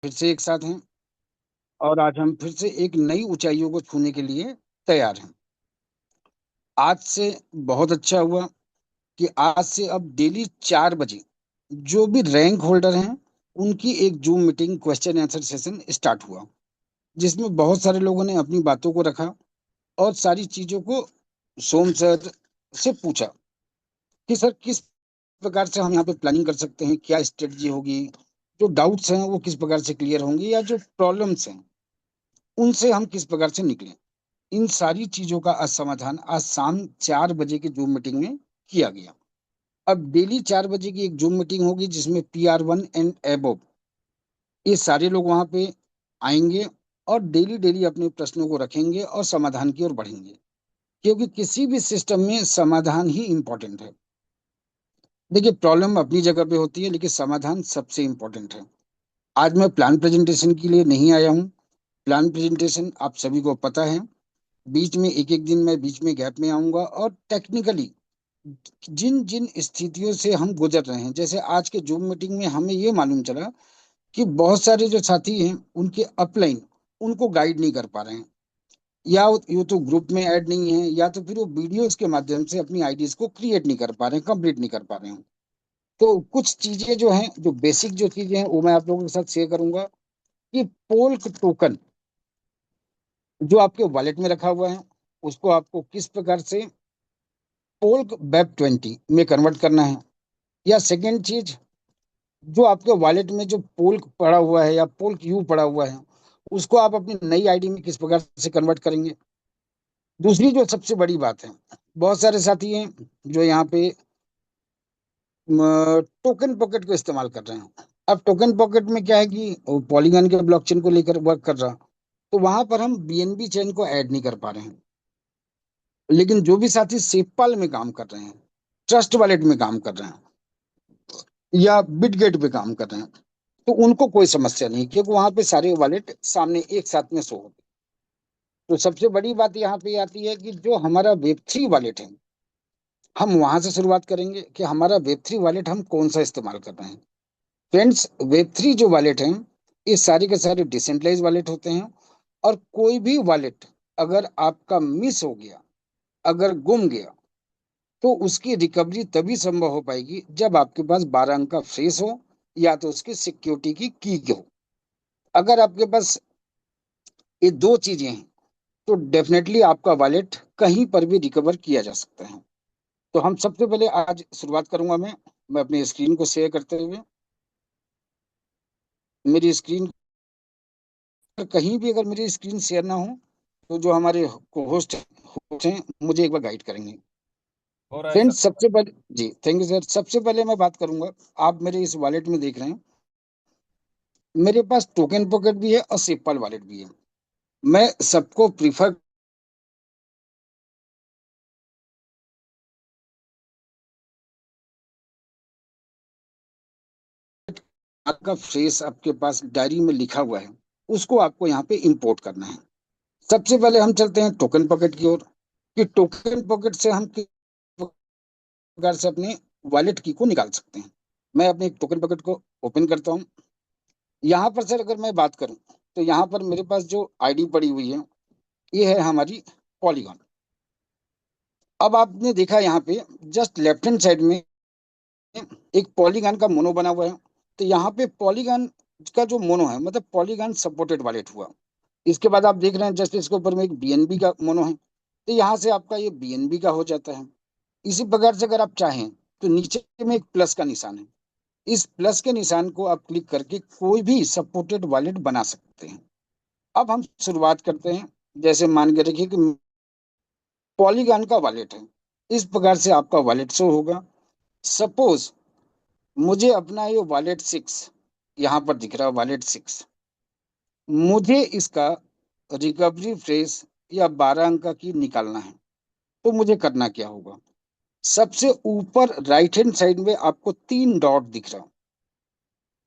फिर से एक साथ हैं और आज हम फिर से एक नई ऊंचाइयों को छूने के लिए तैयार हैं। आज से बहुत अच्छा हुआ कि आज से अब डेली 4 बजे जो भी रैंक होल्डर हैं उनकी एक zoom meeting question answer session start हुआ, जिसमें बहुत सारे लोगों ने अपनी बातों को रखा और सारी चीजों को सोम सर से पूछा कि सर किस प्रकार से हम यहाँ पे प्लानिंग कर सकते हैं, क्या स्ट्रेटजी होगी, जो डाउट्स हैं वो किस प्रकार से क्लियर होंगे या जो प्रॉब्लम्स हैं उनसे हम किस प्रकार से निकलें। इन सारी चीजों का आज समाधान आज शाम 4 बजे की जूम मीटिंग में किया गया। अब डेली 4 बजे की एक जूम मीटिंग होगी जिसमें PR1 एंड एबोव ये सारे लोग वहां पे आएंगे और डेली डेली अपने प्रश्नों को रखेंगे और समाधान की ओर बढ़ेंगे, क्योंकि किसी भी सिस्टम में समाधान ही इम्पोर्टेंट है। देखिए, प्रॉब्लम अपनी जगह पे होती है लेकिन समाधान सबसे इम्पोर्टेंट है। आज मैं प्लान प्रेजेंटेशन के लिए नहीं आया हूँ। प्लान प्रेजेंटेशन आप सभी को पता है, बीच में एक एक दिन मैं बीच में गैप में आऊंगा और टेक्निकली जिन जिन स्थितियों से हम गुजर रहे हैं, जैसे आज के जूम मीटिंग में हमें ये मालूम चला कि बहुत सारे जो साथी हैं उनके अपलाइन उनको गाइड नहीं कर पा रहे हैं, या ये तो ग्रुप में ऐड नहीं है, या तो फिर वो वीडियोस के माध्यम से अपनी आईडीज को क्रिएट नहीं कर पा रहे हैं, कंप्लीट नहीं कर पा रहे हैं। तो कुछ चीजें जो हैं, जो बेसिक जो चीजें हैं वो मैं आप लोगों के साथ शेयर करूंगा कि पोल्क टोकन जो आपके वॉलेट में रखा हुआ है उसको आपको किस प्रकार से पोल्क वेब 20 में कन्वर्ट करना है। या सेकेंड चीज, जो आपके वॉलेट में जो पोल्क पड़ा हुआ है या पोल्क यू पड़ा हुआ है उसको आप अपनी नई आईडी में किस प्रकार से कन्वर्ट करेंगे। दूसरी जो सबसे बड़ी बात है, बहुत सारे साथी हैं जो यहाँ पे टोकन पॉकेट को इस्तेमाल कर रहे हैं। अब टोकन पॉकेट में क्या है कि पॉलीगन के ब्लॉकचेन को लेकर वर्क कर रहा, तो वहां पर हम BNB चेन को ऐड नहीं कर पा रहे हैं। लेकिन जो भी साथी सेपाल में काम कर रहे हैं, ट्रस्ट वॉलेट में काम कर रहे हैं या बिटगेट पे काम कर रहे हैं, तो उनको कोई समस्या नहीं, क्योंकि वहां पे सारे वॉलेट सामने एक साथ में शो होते। तो सबसे बड़ी बात यहाँ पे आती है कि जो हमारा वेब 3 वॉलेट है, हम वहां से शुरुआत करेंगे कि हमारा वेब 3 वॉलेट हम कौन सा इस्तेमाल कर रहे हैं। फ्रेंड्स, वेब 3 जो वॉलेट हैं ये सारे के सारे डिसेंट्रलाइज वॉलेट होते हैं, और कोई भी वॉलेट अगर आपका मिस हो गया, अगर गुम गया, तो उसकी रिकवरी तभी संभव हो पाएगी जब आपके पास 12 अंक का फ्रेस हो या तो उसकी सिक्योरिटी की हो। अगर आपके पास ये दो चीजें हैं तो डेफिनेटली आपका वॉलेट कहीं पर भी रिकवर किया जा सकता है। तो हम सबसे पहले आज शुरुआत करूंगा मैं अपनी स्क्रीन को शेयर करते हुए। मेरी स्क्रीन पर कहीं भी अगर मेरी स्क्रीन शेयर ना हो तो जो हमारे को होस्ट हैं मुझे एक बार गाइड करेंगे। हो रहा है सर। फ्रेंड्स, सबसे पहले जी थैंक यू सर, सबसे पहले मैं बात करूंगा। आप मेरे इस वॉलेट में देख रहे हैं मेरे पास टोकन पॉकेट भी है और सिंपल वॉलेट भी है। मैं सबको प्रीफर आपका फ्रेस आपके पास डायरी में लिखा हुआ है उसको आपको यहाँ पे इंपोर्ट करना है। सबसे पहले हम चलते हैं टोकन पॉकेट की ओर कि टोकन पॉकेट से हम किस प्रकार से अपने वॉलेट की को निकाल सकते हैं। मैं अपने टोकन पॉकेट को ओपन करता हूँ। यहाँ पर सर अगर मैं बात करूँ तो यहाँ पर मेरे पास जो आईडी पड़ी हुई है ये है हमारी पॉलीगॉन। अब आपने देखा यहाँ पे जस्ट लेफ्ट हैंड साइड में एक पॉलीगॉन का मोनो बना हुआ है। तो यहाँ पे पॉलीगॉन का जो मोनो है मतलब पॉलीगॉन सपोर्टेड वॉलेट हुआ। इसके बाद आप देख रहे हैं जस्ट इसके ऊपर में एक BNB का मोनो है, तो यहाँ से आपका ये BNB का हो जाता है। इसी प्रकार से अगर आप चाहें तो नीचे में एक प्लस का निशान है, इस प्लस के निशान को आप क्लिक करके कोई भी सपोर्टेड वॉलेट बना सकते हैं। अब हम शुरुआत करते हैं। जैसे मान के रखिए कि पॉलीगॉन का वॉलेट है, इस प्रकार से आपका वॉलेट शो होगा। सपोज मुझे अपना ये वॉलेट 6 यहाँ पर दिख रहा है, वॉलेट 6, मुझे इसका रिकवरी फ्रेस या 12 अंक की निकालना है। तो मुझे करना क्या होगा, सबसे ऊपर राइट हैंड साइड में आपको 3 डॉट दिख रहा,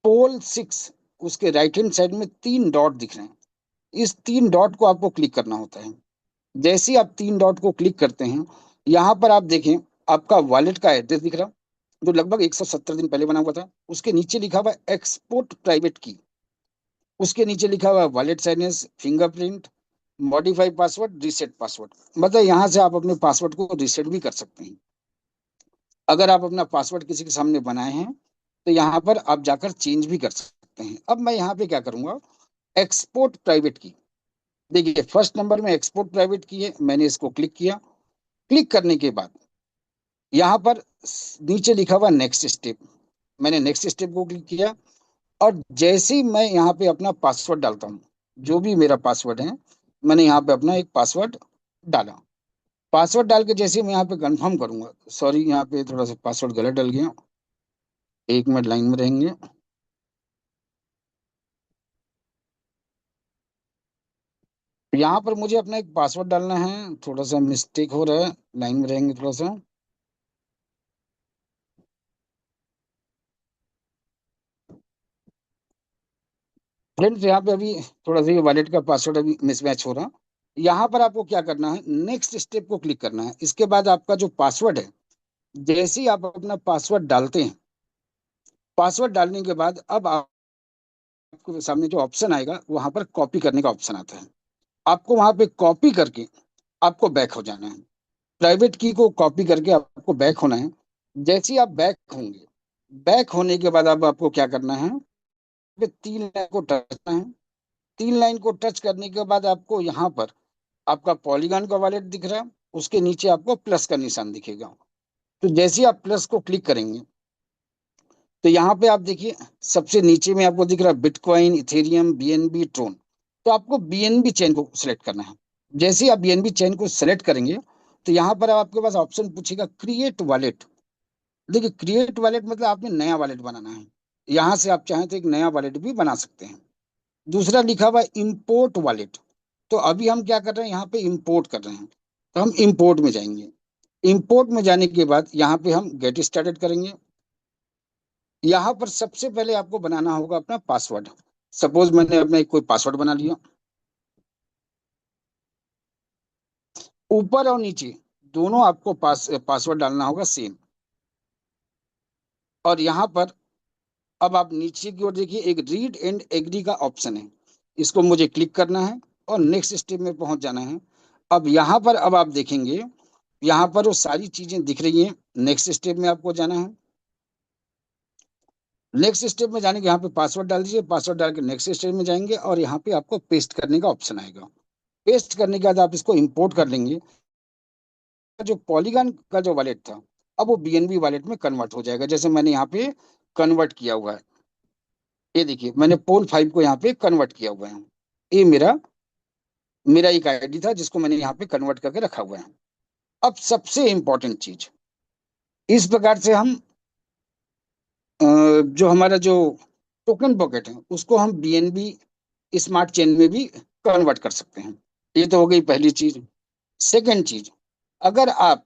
पोल 6, उसके राइट हैंड साइड में 3 डॉट दिख रहे हैं। इस 3 डॉट को आपको क्लिक करना होता है। जैसे ही आप 3 डॉट को क्लिक करते हैं, यहाँ पर आप देखें आपका वॉलेट का एड्रेस दिख रहा जो लगभग 170 दिन पहले बना हुआ था। उसके नीचे लिखा हुआ एक्सपोर्ट प्राइवेट की। उसके नीचे लिखा हुआ है वॉलेट साइनेस, fingerprint, modify password, reset password. मतलब यहाँ से आप अपने पासवर्ड को रीसेट भी कर सकते हैं। अगर आप अपना पासवर्ड किसी के सामने बनाए हैं तो यहाँ पर आप जाकर चेंज भी कर सकते हैं। अब मैं यहाँ पे क्या करूंगा, एक्सपोर्ट प्राइवेट की। देखिए फर्स्ट नंबर में एक्सपोर्ट प्राइवेट की है, मैंने इसको क्लिक किया। क्लिक करने के बाद यहाँ पर नीचे लिखा हुआ नेक्स्ट स्टेप, मैंने नेक्स्ट स्टेप को क्लिक किया। और जैसे ही मैं यहाँ पे अपना पासवर्ड डालता हूँ, जो भी मेरा पासवर्ड है, मैंने यहाँ पे अपना एक पासवर्ड डाला। पासवर्ड डाल के जैसे ही मैं यहाँ पे कंफर्म करूंगा, सॉरी यहाँ पे थोड़ा सा पासवर्ड गलत डल गया, 1 मिनट लाइन में रहेंगे। यहाँ पर मुझे अपना एक पासवर्ड डालना है, थोड़ा सा मिस्टेक हो रहा है, लाइन में रहेंगे थोड़ा सा। फ्रेंड्स यहाँ पे अभी थोड़ा सा ये वॉलेट का पासवर्ड अभी मिसमैच हो रहा। यहाँ पर आपको क्या करना है, नेक्स्ट स्टेप को क्लिक करना है। इसके बाद आपका जो पासवर्ड है, जैसे ही आप अपना पासवर्ड डालते हैं, पासवर्ड डालने के बाद अब आपके सामने जो ऑप्शन आएगा, वहां पर कॉपी करने का ऑप्शन आता है। आपको वहां पे कॉपी करके आपको बैक हो जाना है। प्राइवेट की को कॉपी करके आपको बैक होना है। जैसे ही आप बैक होंगे, बैक होने के बाद अब आपको क्या करना है, पे 3 लाइन को टच करना है। 3 लाइन को टच करने के बाद आपको यहाँ पर आपका पॉलीगॉन का वॉलेट दिख रहा है, उसके नीचे आपको प्लस का निशान दिखेगा। तो जैसे ही आप प्लस को क्लिक करेंगे, तो यहाँ पे आप देखिए सबसे नीचे में आपको दिख रहा है बिटकॉइन, इथेरियम, बीएनबी, ट्रोन। तो आपको बीएनबी चेन को सिलेक्ट करना है। जैसे ही आप बीएनबी चेन को सिलेक्ट करेंगे, तो यहाँ पर आपके पास ऑप्शन पूछेगा क्रिएट वॉलेट। देखिए क्रिएट वॉलेट मतलब आपने नया वॉलेट बनाना है। यहाँ से आप चाहें तो एक नया वॉलेट भी बना सकते हैं। दूसरा लिखा हुआ इंपोर्ट वॉलेट। तो अभी हम क्या कर रहे हैं, यहाँ पे इंपोर्ट कर रहे हैं, तो हम इंपोर्ट में जाएंगे। इंपोर्ट में जाने के बाद यहाँ पे हम गेट स्टार्टेड करेंगे। यहाँ पर सबसे पहले आपको बनाना होगा अपना पासवर्ड। सपोज मैंने अपना एक कोई पासवर्ड बना लिया। ऊपर और नीचे दोनों आपको पासवर्ड डालना होगा सेम। और यहाँ पर अब आप नीचे की ओर देखिए एक रीड एंड एग्री का ऑप्शन है, इसको मुझे क्लिक करना है और नेक्स्ट स्टेप में पहुंच जाना है। अब यहाँ पर अब आप देखेंगे, यहाँ पर वो सारी चीजें दिख रही हैं। नेक्स्ट स्टेप में आपको जाना है। नेक्स्ट स्टेप में जाने के यहाँ पे पासवर्ड डाल दीजिए, पासवर्ड डाल के नेक्स्ट स्टेप में जाएंगे और यहाँ पे आपको पेस्ट करने का ऑप्शन आएगा। पेस्ट करने के बाद आप इसको इंपोर्ट कर लेंगे। जो पॉलीगॉन का जो वॉलेट था, अब वो बीएनबी वॉलेट में कन्वर्ट हो जाएगा, जैसे मैंने यहाँ पे कन्वर्ट किया हुआ है। ये देखिए मैंने पोल 5 को यहाँ पे कन्वर्ट किया हुआ है। ये मेरा मेरा एक आईडी था जिसको मैंने यहाँ पे कन्वर्ट करके रखा हुआ है। अब सबसे इंपॉर्टेंट चीज, इस प्रकार से हम जो हमारा जो टोकन पॉकेट है उसको हम बीएनबी स्मार्ट चेन में भी कन्वर्ट कर सकते हैं। ये तो हो गई पहली चीज। सेकंड चीज, अगर आप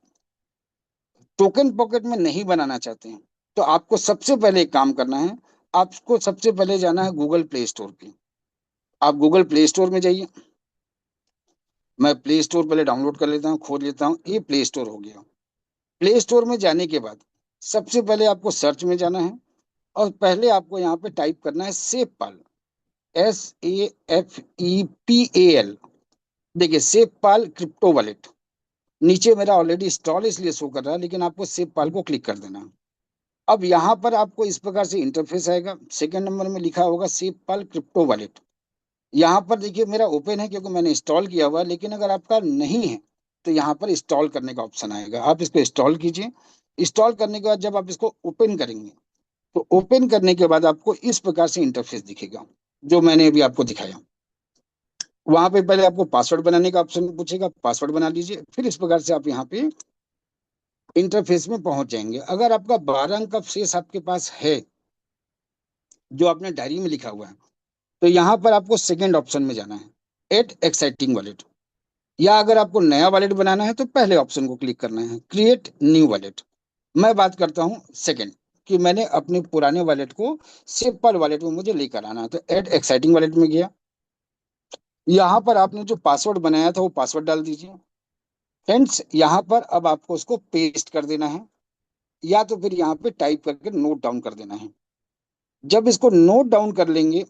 टोकन पॉकेट में नहीं बनाना चाहते हैं, तो आपको सबसे पहले एक काम करना है। आपको सबसे पहले जाना है गूगल प्ले स्टोर पे। आप गूगल प्ले स्टोर में जाइए। मैं प्ले स्टोर पहले डाउनलोड कर लेता हूँ, खोल लेता हूँ। ये प्ले स्टोर हो गया। प्ले स्टोर में जाने के बाद सबसे पहले आपको सर्च में जाना है और पहले आपको यहाँ पे टाइप करना है सेवपाल, SAFEPAL। देखिए सेवपाल क्रिप्टो वॉलेट। नीचे मेरा ऑलरेडी इंस्टॉल इसलिए शो कर रहा है, लेकिन आपको सेवपाल को क्लिक कर देना है। अब यहाँ पर आपको इस प्रकार से इंटरफेस आएगा। सेकंड नंबर में लिखा होगा सेवपाल क्रिप्टो वॉलेट। यहाँ पर देखिए मेरा ओपन है क्योंकि मैंने इंस्टॉल किया हुआ है, लेकिन अगर आपका नहीं है तो यहाँ पर इंस्टॉल करने का ऑप्शन आएगा, आप इसको इंस्टॉल कीजिए। इंस्टॉल करने के बाद जब आप इसको ओपन करेंगे, तो ओपन करने के बाद आपको इस प्रकार से इंटरफेस दिखेगा जो मैंने अभी आपको दिखाया। वहां पे पहले आपको पासवर्ड बनाने का ऑप्शन पूछेगा, पासवर्ड बना लीजिए। फिर इस प्रकार से आप यहाँ पे इंटरफेस में पहुंच जाएंगे। अगर आपका 12 अंक का शेष आपके पास है, जो आपने डायरी में लिखा हुआ है, तो यहाँ पर आपको सेकेंड ऑप्शन में जाना है, एड एक्साइटिंग वॉलेट। या अगर आपको नया वॉलेट बनाना है तो पहले ऑप्शन को क्लिक करना है, क्रिएट न्यू वॉलेट। मैं बात करता हूँ सेकंड, कि मैंने अपने पुराने वॉलेट को सिंपल वॉलेट में मुझे लेकर आना है, तो ऐड एक्साइटिंग वॉलेट में गया। यहाँ पर आपने जो पासवर्ड बनाया था वो पासवर्ड डाल दीजिए। फ्रेंड्स यहाँ पर अब आपको उसको पेस्ट कर देना है, या तो फिर यहाँ पे टाइप करके नोट डाउन कर देना है। जब इसको नोट डाउन कर लेंगे,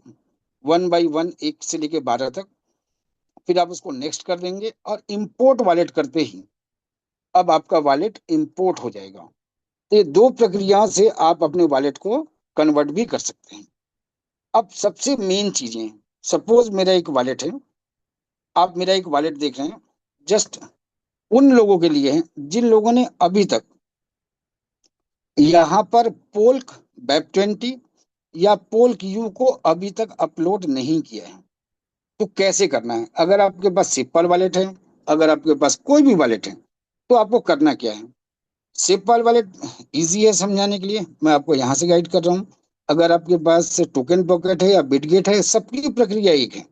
वन बाई वन, एक से लेके 12 तक। फिर आप उसको नेक्स्ट कर देंगे और इंपोर्ट वॉलेट करते ही अब आपका वॉलेट इंपोर्ट हो जाएगा। तो ये दो प्रक्रिया से आप अपने वॉलेट को कन्वर्ट भी कर सकते हैं। अब सबसे मेन चीजें, सपोज मेरा एक वॉलेट है, आप मेरा एक वॉलेट देख रहे हैं, जस्ट उन लोगों के लिए है जिन लोगों ने अभी तक यहाँ पर पोल्क वेब 20 या पोल्क यू को अभी तक अपलोड नहीं किया है। तो कैसे करना है? अगर आपके पास सिंपल वॉलेट है, अगर आपके पास कोई भी वॉलेट है, तो आपको करना क्या है? सिंपल वॉलेट इजी है समझाने के लिए, मैं आपको यहाँ से गाइड कर रहा हूँ। अगर आपके पास टोकन पॉकेट है या बिटगेट है, सबकी प्रक्रिया एक है।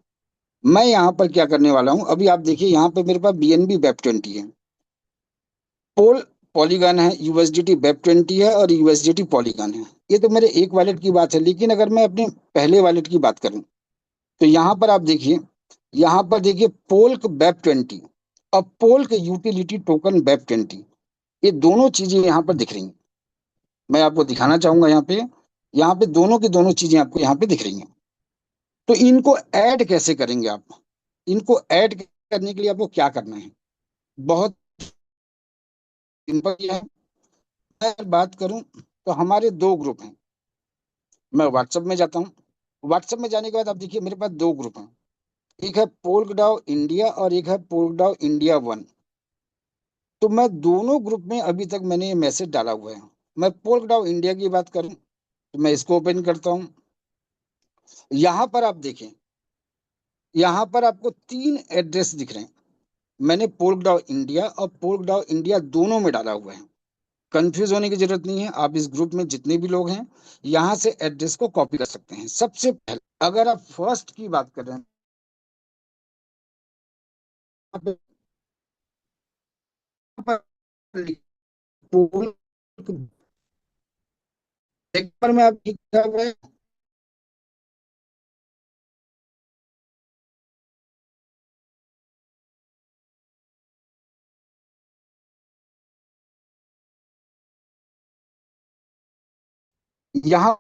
मैं यहाँ पर क्या करने वाला हूँ, अभी आप देखिए यहाँ पे मेरे पास बीएनबी वेब 20 है, पोल पॉलीगन है, यूएसडीटी वेब 20 है और यूएसडीटी पॉलीगन है। ये तो मेरे एक वॉलेट की बात है, लेकिन अगर मैं अपने पहले वॉलेट की बात करूं तो यहाँ पर आप देखिए, यहाँ पर देखिए पोल्क वेब 20 और पोल्क यूटिलिटी टोकन वेब 20, ये दोनों चीजें यहाँ पर दिख रही हैं। मैं आपको दिखाना चाहूंगा यहाँ पे दोनों की दोनों चीजें आपको यहाँ पे दिख रही हैं। तो इनको ऐड कैसे करेंगे आप? इनको ऐड करने के लिए आपको क्या करना है? बहुत सिंपल है। मैं बात करूं तो हमारे दो ग्रुप हैं। मैं व्हाट्सएप में जाता हूँ। व्हाट्सएप में जाने के बाद आप देखिए मेरे पास दो ग्रुप हैं, एक है पोल्कडाउ इंडिया और एक है पोल्कडाउ इंडिया 1। तो मैं दोनों ग्रुप में अभी तक मैंने ये मैसेज डाला हुआ है। मैं पोल्कडाउ इंडिया की बात करूं तो मैं इसको ओपन करता हूं। यहाँ पर आप देखें, यहाँ पर आपको तीन एड्रेस दिख रहे हैं। मैंने पोल्कडाउ इंडिया और पोल्कडाउ इंडिया दोनों में डाला हुआ है। कंफ्यूज होने की जरूरत नहीं है, आप इस ग्रुप में जितने भी लोग हैं यहाँ से एड्रेस को कॉपी कर सकते हैं। सबसे पहले अगर आप फर्स्ट की बात कर रहे हैं, यहाँ पर पोल एक बार में आप लिखा हुआ है, यहाँ